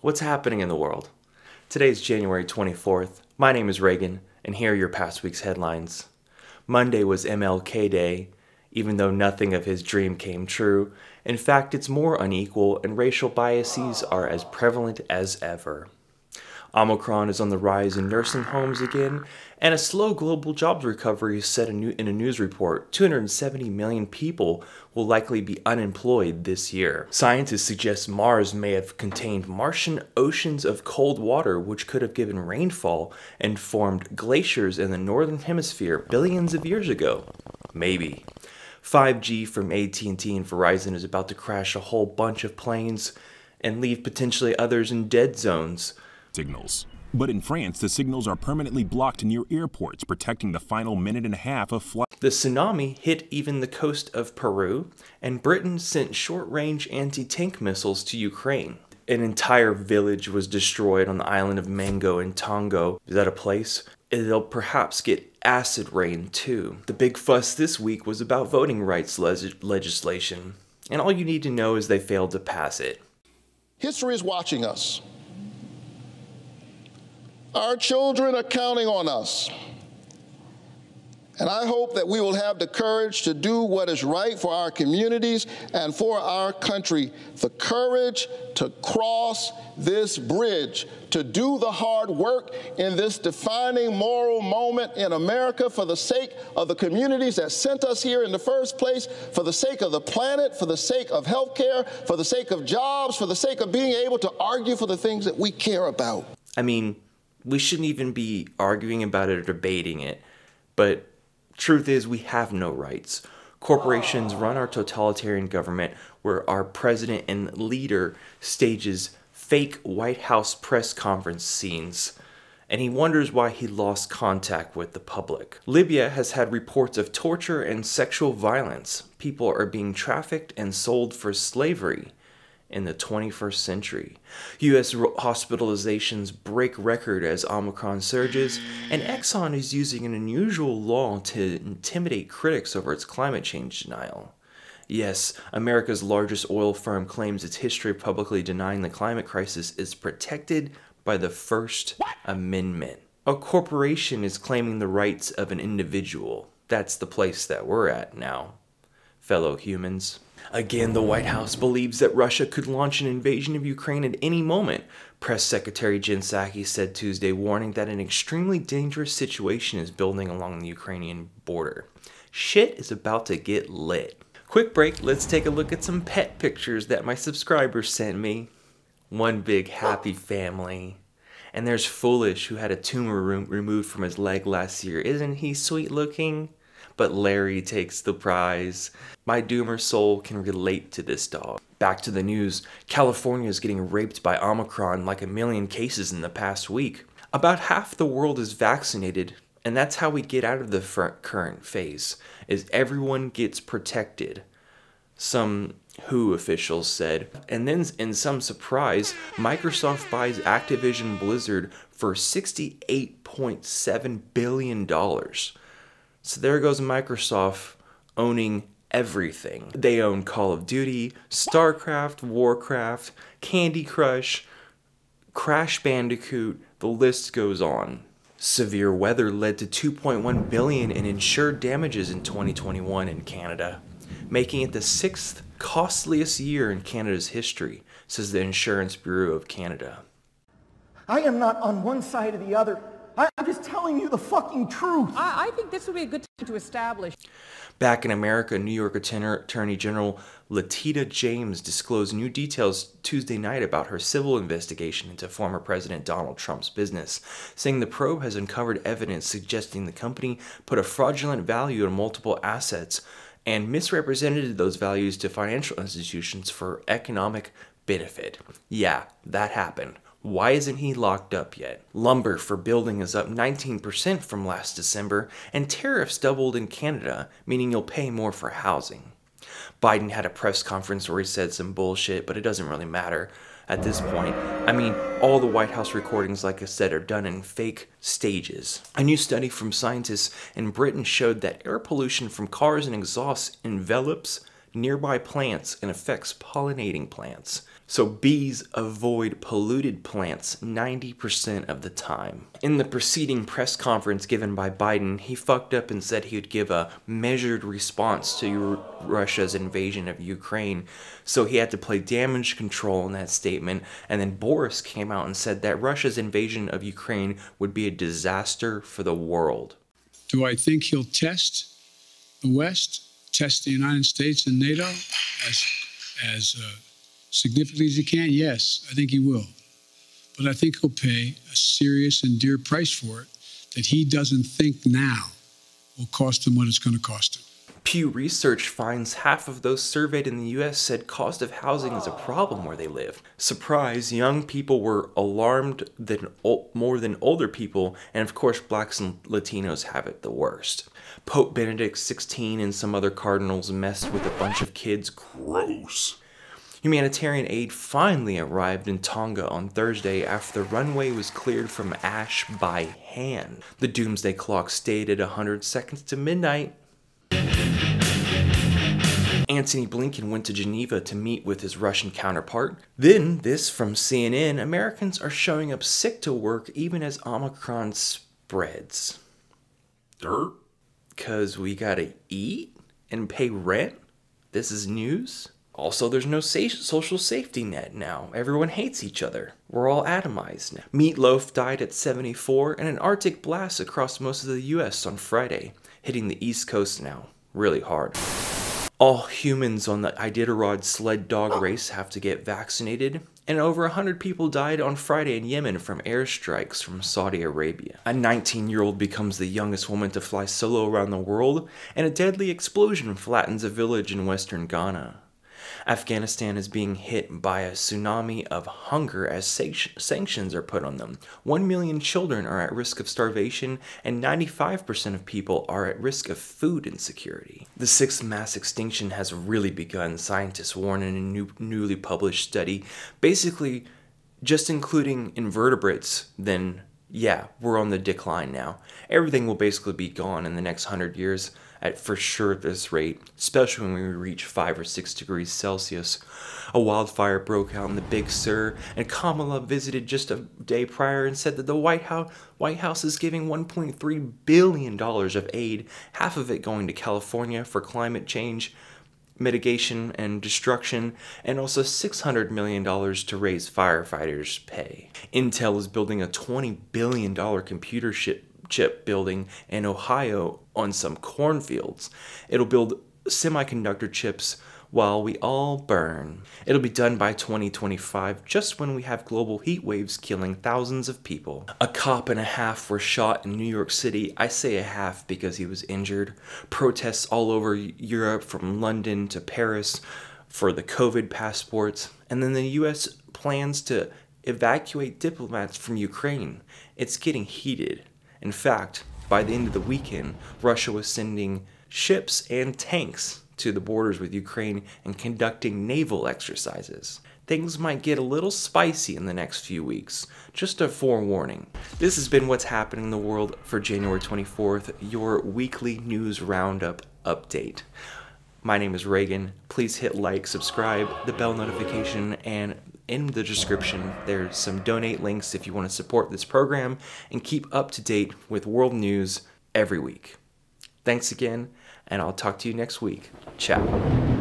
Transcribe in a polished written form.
What's happening in the world? Today is January 24th. My name is Reagan, and here are your past week's headlines. Monday was MLK Day, even though nothing of his dream came true. In fact, it's more unequal, and racial biases are as prevalent as ever. Omicron is on the rise in nursing homes again, and a slow global jobs recovery is said in a news report. 270 million people will likely be unemployed this year. Scientists suggest Mars may have contained Martian oceans of cold water, which could have given rainfall and formed glaciers in the northern hemisphere billions of years ago. Maybe. 5G from AT&T and Verizon is about to crash a whole bunch of planes and leave potentially others in dead zones. Signals. But in France, the signals are permanently blocked near airports, protecting the final minute and a half of flight. The tsunami hit even the coast of Peru, and Britain sent short-range anti-tank missiles to Ukraine. An entire village was destroyed on the island of Mango in Tonga. Is that a place? It'll perhaps get acid rain too. The big fuss this week was about voting rights legislation, and all you need to know is they failed to pass it. History is watching us. Our children are counting on us. And I hope that we will have the courage to do what is right for our communities and for our country. The courage to cross this bridge, to do the hard work in this defining moral moment in America for the sake of the communities that sent us here in the first place, for the sake of the planet, for the sake of healthcare, for the sake of jobs, for the sake of being able to argue for the things that we care about. I mean, we shouldn't even be arguing about it or debating it, but truth is we have no rights. Corporations run our totalitarian government where our president and leader stages fake White House press conference scenes, and he wonders why he lost contact with the public. Libya has had reports of torture and sexual violence. People are being trafficked and sold for slavery in the 21st century. U.S. hospitalizations break record as Omicron surges, and Exxon is using an unusual law to intimidate critics over its climate change denial. Yes, America's largest oil firm claims its history of publicly denying the climate crisis is protected by the First Amendment. A corporation is claiming the rights of an individual. That's the place that we're at now, fellow humans. Again, the White House believes that Russia could launch an invasion of Ukraine at any moment. Press Secretary Jen Psaki said Tuesday, warning that an extremely dangerous situation is building along the Ukrainian border. Shit is about to get lit. Quick break, let's take a look at some pet pictures that my subscribers sent me. One big happy family. And there's Foolish, who had a tumor removed from his leg last year. Isn't he sweet looking? But Larry takes the prize. My doomer soul can relate to this dog. Back to the news. California is getting raped by Omicron like 1 million cases in the past week. About half the world is vaccinated, and that's how we get out of the current phase, is everyone gets protected. Some WHO officials said. And then, in some surprise, Microsoft buys Activision Blizzard for $68.7 billion. So there goes Microsoft owning everything. They own Call of Duty, StarCraft, Warcraft, Candy Crush, Crash Bandicoot, the list goes on. Severe weather led to $2.1 billion in insured damages in 2021 in Canada, making it the 6th costliest year in Canada's history, says the Insurance Bureau of Canada. I am not on one side or the other. I'm just telling you the fucking truth. I think this would be a good time to establish. Back in America, New York Attorney General Letitia James disclosed new details Tuesday night about her civil investigation into former President Donald Trump's business, saying the probe has uncovered evidence suggesting the company put a fraudulent value on multiple assets and misrepresented those values to financial institutions for economic benefit. Yeah, that happened. Why isn't he locked up yet? Lumber for building is up 19% from last December, and tariffs doubled in Canada, meaning you'll pay more for housing. Biden had a press conference where he said some bullshit, but it doesn't really matter at this point. I mean, all the White House recordings, like I said, are done in fake stages. A new study from scientists in Britain showed that air pollution from cars and exhausts envelops nearby plants and affects pollinating plants. So bees avoid polluted plants 90% of the time. In the preceding press conference given by Biden, he fucked up and said he would give a measured response to Russia's invasion of Ukraine. So he had to play damage control in that statement. And then Boris came out and said that Russia's invasion of Ukraine would be a disaster for the world. Do I think he'll test the West, test the United States and NATO as significantly as he can? Yes, I think he will. But I think he'll pay a serious and dear price for it that he doesn't think now will cost him what it's going to cost him. Pew Research finds half of those surveyed in the U.S. said cost of housing is a problem where they live. Surprise, young people were alarmed more than older people, and of course blacks and Latinos have it the worst. Pope Benedict XVI and some other cardinals messed with a bunch of kids. Gross. Humanitarian aid finally arrived in Tonga on Thursday after the runway was cleared from ash by hand. The doomsday clock stayed at 100 seconds to midnight. Antony Blinken went to Geneva to meet with his Russian counterpart. Then, this from CNN, Americans are showing up sick to work even as Omicron spreads. Dirt? 'Cause we gotta eat and pay rent? This is news? Also, there's no social safety net now. Everyone hates each other. We're all atomized now. Meatloaf died at 74, and an Arctic blast across most of the US on Friday, hitting the East Coast now really hard. All humans on the Iditarod sled dog race have to get vaccinated, and over 100 people died on Friday in Yemen from airstrikes from Saudi Arabia. A 19-year-old becomes the youngest woman to fly solo around the world, and a deadly explosion flattens a village in western Ghana. Afghanistan is being hit by a tsunami of hunger as sanctions are put on them. 1 million children are at risk of starvation, and 95% of people are at risk of food insecurity. The sixth mass extinction has really begun, scientists warn in a newly published study. Basically, just including invertebrates, then yeah, we're on the decline now. Everything will basically be gone in the next 100 years. For sure at this rate, especially when we reach 5 or 6 degrees Celsius. A wildfire broke out in the Big Sur, and Kamala visited just a day prior and said that the White House is giving $1.3 billion of aid, half of it going to California for climate change mitigation and destruction, and also $600 million to raise firefighters' pay. Intel is building a $20 billion computer chip building in Ohio on some cornfields. It'll build semiconductor chips while we all burn. It'll be done by 2025, just when we have global heat waves killing thousands of people. A cop and a half were shot in New York City. I say a half because he was injured. Protests all over Europe, from London to Paris, for the COVID passports. And then the US plans to evacuate diplomats from Ukraine. It's getting heated. In fact, by the end of the weekend, Russia was sending ships and tanks to the borders with Ukraine and conducting naval exercises. Things might get a little spicy in the next few weeks. Just a forewarning. This has been What's Happening in the World for January 24th, your weekly news roundup update. My name is Reagan. Please hit like, subscribe, the bell notification, and in the description there's some donate links if you want to support this program and keep up to date with world news every week. Thanks again, and I'll talk to you next week. Ciao.